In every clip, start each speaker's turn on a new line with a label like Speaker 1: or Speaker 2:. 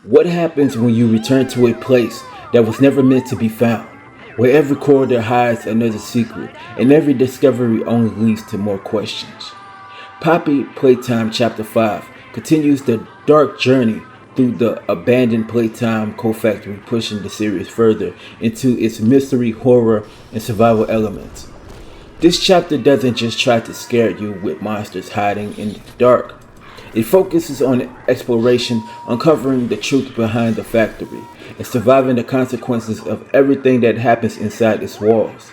Speaker 1: What happens when you return to a place that was never meant to be found? Where every corridor hides another secret, and every discovery only leads to more questions. Poppy Playtime Chapter 5 continues the dark journey through the abandoned Playtime Co-Factory, pushing the series further into its mystery, horror, and survival elements. This chapter doesn't just try to scare you with monsters hiding in the dark. It focuses on exploration, uncovering the truth behind the factory, and surviving the consequences of everything that happens inside its walls.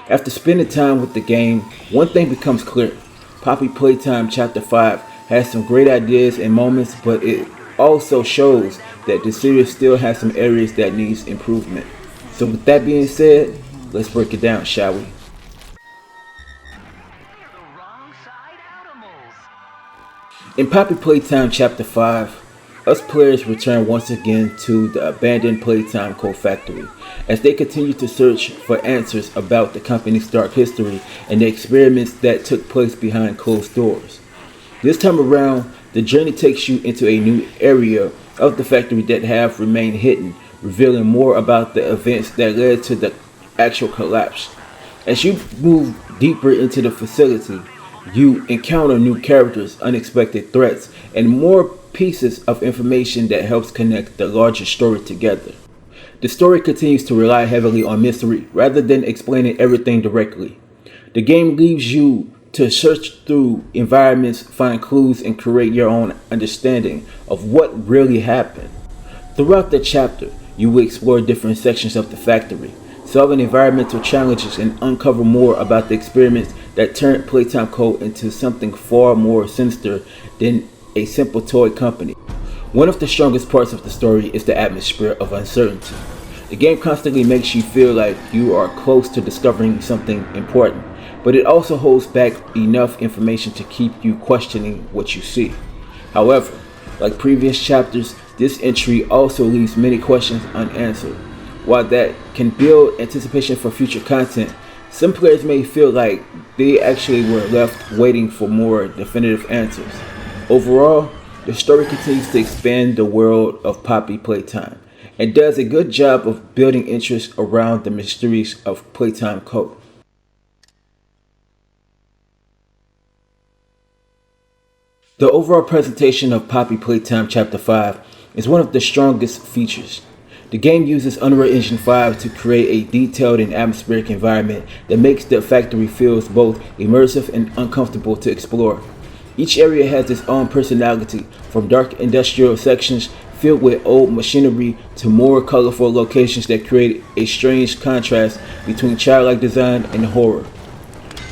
Speaker 1: After spending time with the game, one thing becomes clear. Poppy Playtime Chapter 5 has some great ideas and moments, but it also shows that the series still has some areas that needs improvement. So with that being said, let's break it down, shall we? In Poppy Playtime Chapter 5, us players return once again to the abandoned Playtime Co-Factory as they continue to search for answers about the company's dark history and the experiments that took place behind closed doors. This time around, the journey takes you into a new area of the factory that have remained hidden, revealing more about the events that led to the actual collapse. As you move deeper into the facility, you encounter new characters, unexpected threats, and more pieces of information that helps connect the larger story together. The story continues to rely heavily on mystery rather than explaining everything directly. The game leaves you to search through environments, find clues, and create your own understanding of what really happened. Throughout the chapter, you will explore different sections of the factory, solving environmental challenges, and uncover more about the experiments that turned Playtime Co. into something far more sinister than a simple toy company. One of the strongest parts of the story is the atmosphere of uncertainty. The game constantly makes you feel like you are close to discovering something important, but it also holds back enough information to keep you questioning what you see. However, like previous chapters, this entry also leaves many questions unanswered. While that can build anticipation for future content, some players may feel like they actually were left waiting for more definitive answers. Overall, the story continues to expand the world of Poppy Playtime and does a good job of building interest around the mysteries of Playtime Co. The overall presentation of Poppy Playtime Chapter 5 is one of the strongest features. The game uses Unreal Engine 5 to create a detailed and atmospheric environment that makes the factory feel both immersive and uncomfortable to explore. Each area has its own personality, from dark industrial sections filled with old machinery to more colorful locations that create a strange contrast between childlike design and horror.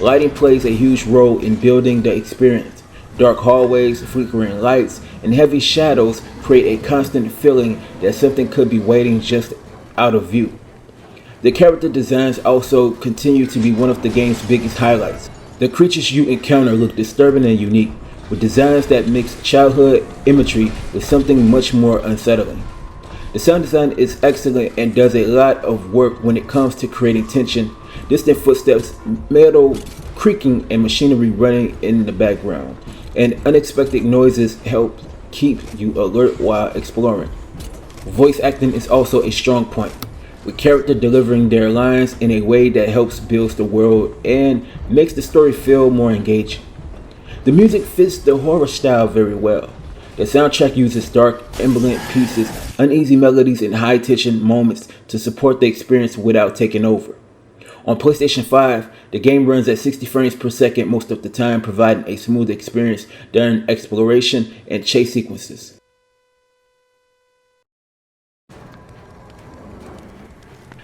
Speaker 1: Lighting plays a huge role in building the experience. Dark hallways, flickering lights, and heavy shadows create a constant feeling that something could be waiting just out of view. The character designs also continue to be one of the game's biggest highlights. The creatures you encounter look disturbing and unique, with designs that mix childhood imagery with something much more unsettling. The sound design is excellent and does a lot of work when it comes to creating tension. Distant footsteps, metal creaking, and machinery running in the background, and unexpected noises help keep you alert while exploring. Voice acting is also a strong point, with characters delivering their lines in a way that helps build the world and makes the story feel more engaging. The music fits the horror style very well. The soundtrack uses dark, ambient pieces, uneasy melodies, and high-tension moments to support the experience without taking over. On PlayStation 5, the game runs at 60 frames per second most of the time, providing a smooth experience during exploration and chase sequences.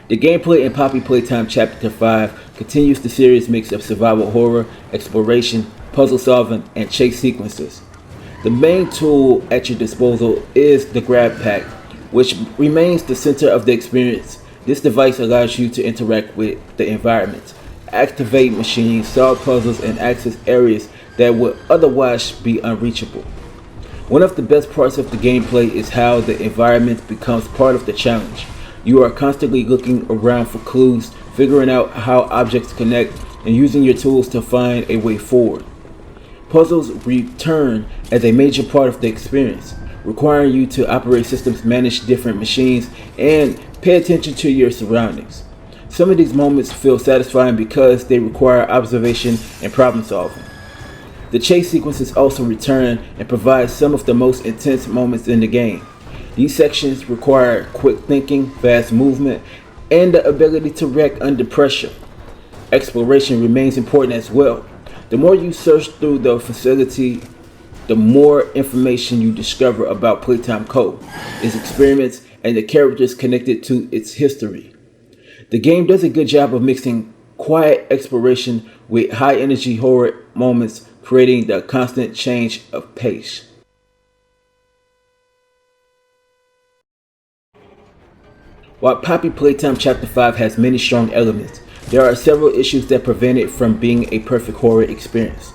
Speaker 1: The gameplay in Poppy Playtime Chapter 5 continues the series' mix of survival horror, exploration, puzzle solving, and chase sequences. The main tool at your disposal is the grab pack, which remains the center of the experience. This device allows you to interact with the environment, activate machines, solve puzzles, and access areas that would otherwise be unreachable. One of the best parts of the gameplay is how the environment becomes part of the challenge. You are constantly looking around for clues, figuring out how objects connect, and using your tools to find a way forward. Puzzles return as a major part of the experience. requiring you to operate systems, manage different machines, and pay attention to your surroundings. Some of these moments feel satisfying because they require observation and problem solving. The chase sequences also return and provide some of the most intense moments in the game. These sections require quick thinking, fast movement, and the ability to react under pressure. Exploration remains important as well. The more you search through the facility, the more information you discover about Playtime Co., its experiments, and the characters connected to its history. The game does a good job of mixing quiet exploration with high energy horror moments, creating the constant change of pace. While Poppy Playtime Chapter 5 has many strong elements, there are several issues that prevent it from being a perfect horror experience.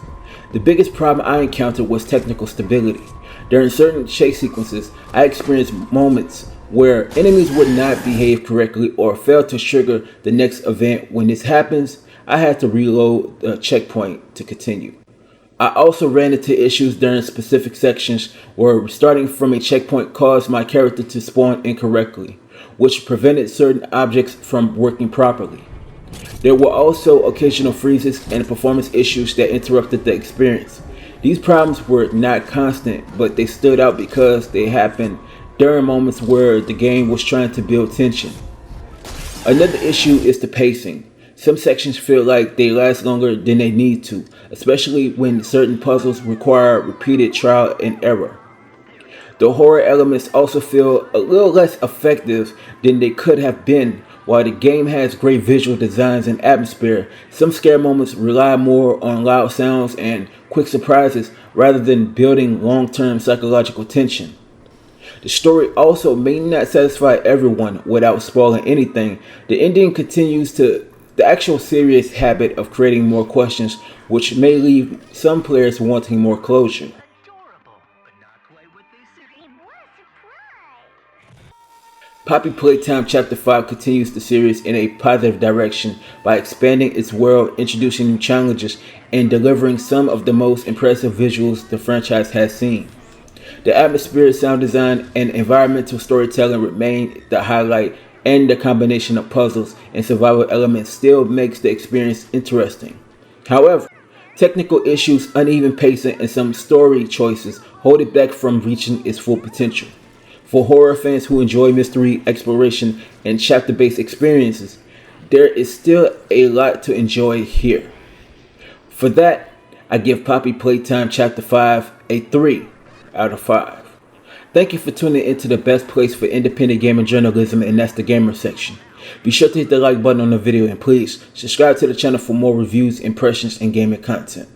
Speaker 1: The biggest problem I encountered was technical stability. During certain chase sequences, I experienced moments where enemies would not behave correctly or fail to trigger the next event. When this happens, I had to reload the checkpoint to continue. I also ran into issues during specific sections where starting from a checkpoint caused my character to spawn incorrectly, which prevented certain objects from working properly. There were also occasional freezes and performance issues that interrupted the experience. These problems were not constant, but they stood out because they happened during moments where the game was trying to build tension. Another issue is the pacing. Some sections feel like they last longer than they need to, especially when certain puzzles require repeated trial and error. The horror elements also feel a little less effective than they could have been. While the game has great visual designs and atmosphere, some scare moments rely more on loud sounds and quick surprises rather than building long-term psychological tension. The story also may not satisfy everyone. Without spoiling anything, the ending continues to the actual serious habit of creating more questions, which may leave some players wanting more closure. Poppy Playtime Chapter 5 continues the series in a positive direction by expanding its world, introducing new challenges, and delivering some of the most impressive visuals the franchise has seen. The atmosphere, sound design, and environmental storytelling remain the highlight, and the combination of puzzles and survival elements still makes the experience interesting. However, technical issues, uneven pacing, and some story choices hold it back from reaching its full potential. For horror fans who enjoy mystery, exploration, and chapter-based experiences, there is still a lot to enjoy here. For that, I give Poppy Playtime Chapter 5 a 3 out of 5. Thank you for tuning into the best place for independent gaming journalism, and that's the gamer section. Be sure to hit the like button on the video, and please subscribe to the channel for more reviews, impressions, and gaming content.